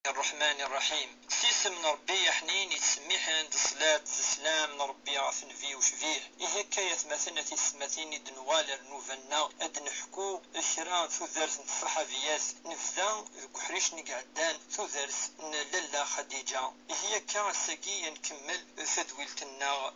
الرحمن الرحيم. سيسم ربي يا حنين يتسميح عند الصلاة السلام نربي غاف نفي وشفيه إهكا يتمثلنا تسمتين دنوال نوفلنا أد نحكو إشرا ثوذرس الصحابيات نفذا كحريش نقعدان ثوذرس لالا خديجة إهكا ساقي نكمل تذويلتنا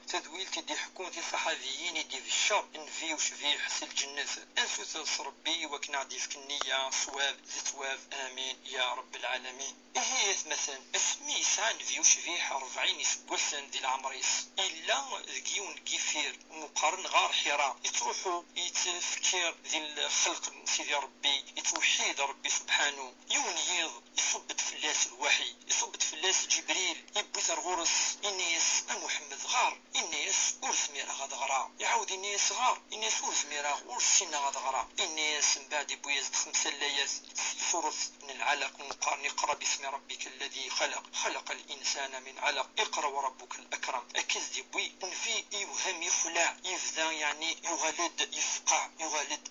دي حكون في صحابيين دي في الشر نفي وشفيه حس الجنة أنسوث ربي وكنعدي في كنية صواب ذي آمين يا رب العالمين. إيه مثلا اسمي يسعى نفيو شبيح 40 يسقسن دي العمريس إلا ذكيون كيفير مقارن غار حراء يتروحوا يتفكير ذي الخلق سيدي ربي يتوحيد ربي سبحانه يونيض يصبت فلاس الوحي يصبت فلاس جبريل يبث الغرس إنيس محمد غار إنيس أرسميرا غاد غرا يعاود إنيس غار إنيس أرسميرا أرسينا غاد غرا إنيس من بعد بويزد 5 ليالي سورة من العلق مقارن اقرأ باسم ربك الذي خلق الإنسان من علق اقرأ وربك الأكرم أكز دي بوي نفي يوهم يفلع يفذا يعني يغلد يفقع يغلد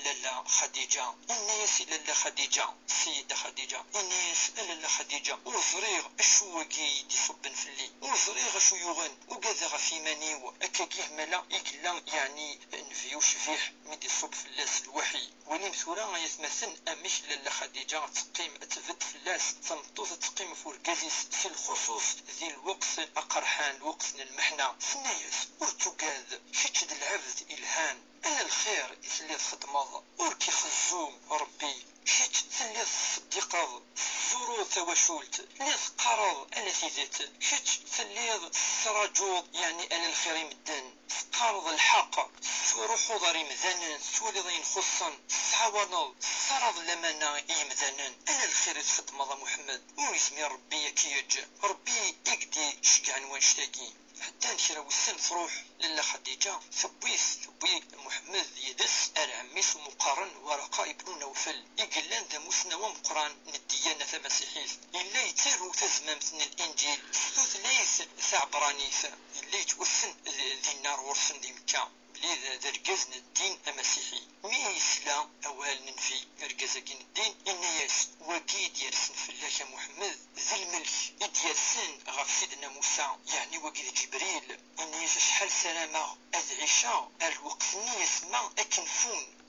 لالا خديجة الناس لالا خديجة السيدة خديجة الناس لالا خديجة وزريغ اشو وكي دي صبن فلي وزريغ اشو يغن وقذغ في منيو أكاكيه ملا يقلا يعني نفيو شفيح مدي صب فلاس الوحي ولين ثورا يتمثل أمش لالا خديجة تقيم تفت فلاس تمطوط تقيم فوركازيس في الخصوص ذي الوقت أقرحان الوقت المحنة سنايس ورتقاد شتد العبد إلهان أنا الخير اللي خدمض وركي خزوم ربي شت ثلث صديقض زورو توشولت ليث قرض أنا ثيذت شت ثلث سراجوض يعني أنا الخير مدن قارض الحق روحو ضري مذنن سولي خصا سعوانض سرض لمنا يمذنن أنا الخير تخدم محمد ويسمي ربي كيج ربي يقدي شقعن وانشتاقي حتى نشرا وسن تروح لالا خديجة ثبي محمد يدس العميس مقارن ورقاء ابن نوفل يقلان ذا مسنا ومقران الديانة المسيحية إلا يتارو تزمامتن الإنجيل ثوث ليس ثعبرانيث إلا يتوسن ذي النار ورسن ذي مكة لذا رجزنا الدين المسيحي ميسلا أوال ننفي رجزاكين الدين الناس وقيد يرسن في الله محمد ذي الملك يديرسن غف سيدنا موسى يعني وقيد جبريل الناس شحال سلامة أذعشا الوقت الناس ما أكنفون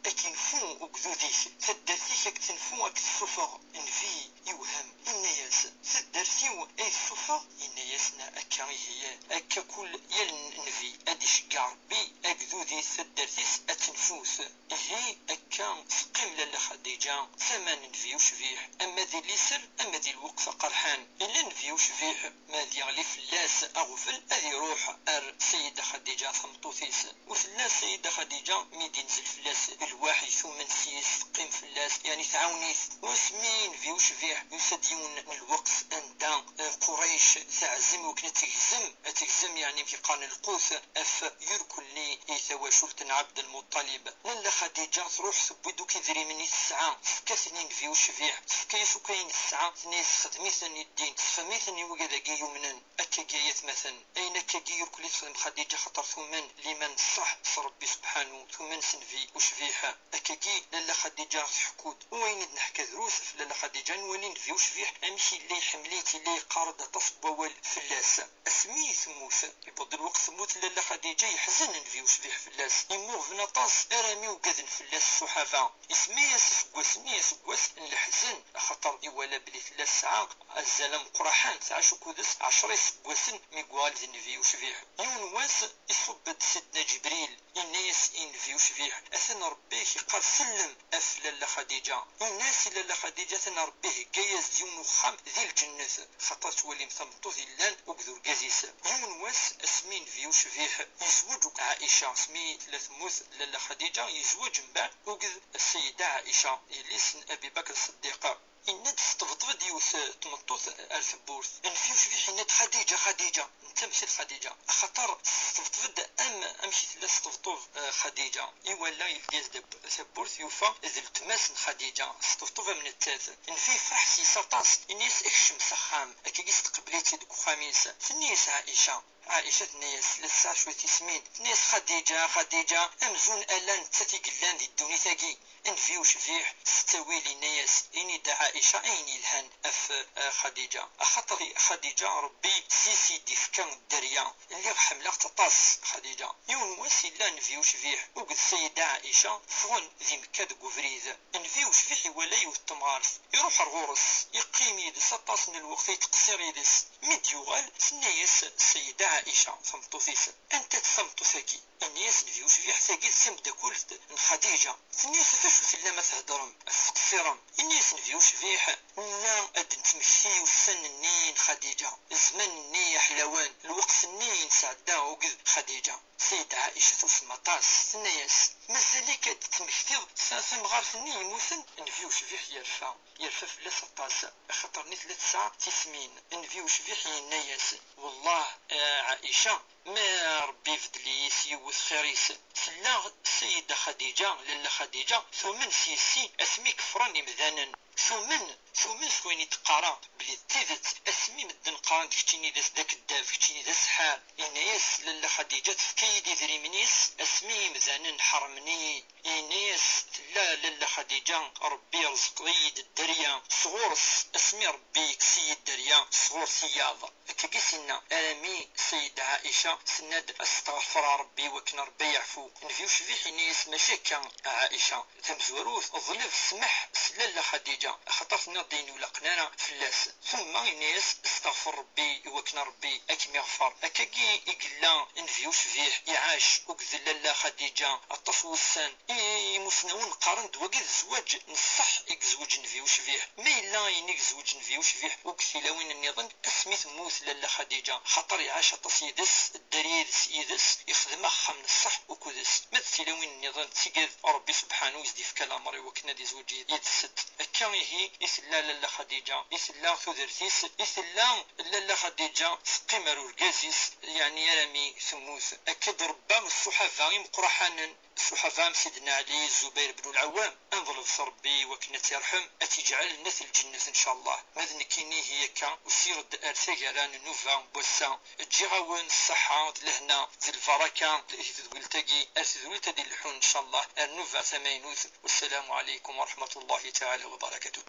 وقذوذيس تدرسيك اكتنفو اكتسفغ انفي يوهم الناس تدرسيو اي السفغ الناسنا اكا هي اكا كل يلنفي ادي شقع ربي اقذوذيس تدرسيس اتنفوس هي اكا سقيم لالا خديجة ثمان نفي وشفيح اما ذي ليسر اما ذي الوقفة قرحان الا نفي وشفيح ما ذي غلي فلاس اغفل اذي روح سيدة خديجة ثمطوثيس وفلاس سيدة خديجة ميدي نزل فلاس الواحد ثم نسيس قيم فلاس يعني تعاونيث واسمين في وشفيح يسديون الوقت عند قريش تعزم وكنا تهزم يعني في قرن القوس اف يركل لي يثواشلت عبد المطلب لالا خديجة تروح ثبدو كذري مني الساعة كاثنين في وشفيح كيسو كاين الساعة ناس خدميثني الدين فميثني وكذا كي يمنن اكا جايت مثلا اين كي يركل يخدم خديجة خطر ثمن لمن صح ربي سبحانه ثمن سنفي وشفيح أكاكي لالا خديجة تحكود وين نحكى دروس في لالا خديجة نولين في وشفيح أمشي اللي حمليتي اللي قارد تصب وول فلاس اسمي ثموث يبض الوقت ثموث لالا خديجة يحزن في وشفيح فلاس يموغ في نطاس أرامي وقذن فلاس الصحابة اسمي يسقوس الحزن خطر يولا بلي فلاس ساعة الزلم قرحان ساعة شكودس 10 يسقوسن ميقوال ذن في وشفيح يون واس يصبت سيدنا جبريل الناس إن في وشفيح أثنى ربيه قال سلم أف لالا خديجة الناس لالا خديجة أثنى ربيه جايز ديون خام ذي الجنة خطرت ولي مثمطو ذي اللان وقذور جازيس يون واس اسمين في وشفيح يزوج عائشة سمي ثلاث لالا خديجة يزوج من بعد وقذ السيدة عائشة اللي سن أبي بكر الصديقة إن تستفضفض يوث تمطوث ألف بورث إن في وشفيح إن خديجة انت مشيت خديجة خطر تستفضفض أمشي ثلاث تستفضف خديجة إيوالا يلقاز ثبورث يوفا ذل تماس خديجة استفضفها من التاث إن في فرح سي سطاس الناس إكشم سخام أكيس تقبليتي دكو خميس الناس عائشة عائشة نيس لسا شوية تسمين نيس خديجة أمزون ألان تتي قلان دي الدوني ثاقي انفيو شفيح ستويلي نيس إني دا عائشة أيني الهن أف خديجة أخطر خديجة ربي سيسي ديفكان الدريا اللي حملة تطاس خديجة يون وسيلا نفيو شفيح وقد السيدة عائشة فغن ذي مكاد قفريد نفيو شفيح ولا يوتمغارث يروح الغورس يقيم يدس أطاس من الوقت يتقصير يدس ميد يوغال سنيس السيدة عائشة ثمطوثيس أنت ثمطوثاكي الناس نفيو شفيح ثاقي سمدكول خديجة الناس فاشو ثلا ما تهدرم الثقصيرم الناس نفيو شفيح لا أدن تمشي والسن النين خديجة الزمن النين حلوان الوقت النين سعدا وقذ خديجة سيدة عائشة وسمطاس الناس مازاليك تمشتيض ساسم غارث النين يموثن نفيو شفيح يرفع فلاس الطاس خطرني 3 ساعات تسمين نفيو شفيح الناس والله عائشة ما ربي فدليس يوث خيريس سلا السيدة خديجة لالا خديجة ثم سيسي اسمي كفراني مذانا ثم سويني تقارا بلي تيدت اسمي مدن قارن كتيني داس داك الداف كتيني داس حال إنايس لالا خديجة تفكيدي ذري منيس اسمي مذانا حرمني إنايس لالا خديجة ربي رزق ضيد الدريا صغورس اسمي ربي كسي الدريا صغور سياض كيسنا آمي سيدة عائشة سند استغفر ربي وكن ربي يعفو نفيوش في حينيس ماشي كان عائشة تمزوروث ظلف سمح سلالة خديجة خطرت نضين ولا قنانا فلاس ثم إنيس استغفر ربي وكن ربي أكم يغفر أكاكي إقلا نفيوش فيه يعاش وكذل لالا خديجة الطفو السان مسنون قارن دوكي الزواج نصح يكزوج نفيوش فيه ما إلا ينك زوج نفيوش فيه وكثيلاوين النظام اسميت موث لالا خديجة خاطر يعاش طاس يدس الدريد يدس يخدم خم الصح وكدس ما تسيلوين النظام تيقظ ربي سبحانه يزدي في كلام ري وكنا دي زوج يدسد كان هي يسلا لالا خديجة يسلا ثودرتيس يسلا لالا خديجة سقيمر ورقازيس يعني يرمي ثموث أكد ربام الصحفاء مقرحانا الصحفاء سيدنا علي الزبير بن العوام انظر في ربي وكنا ترحم أتجعل الناس الجنة إن شاء الله ماذا نكيني هي كان وسير ارثقلان النوفا بوسا تجيغاون الصحة لهنا ذي البركة ذويلتقي ذويلتا دي اللحون إن شاء الله النوفا ثمينوث والسلام عليكم ورحمة الله تعالى وبركاته.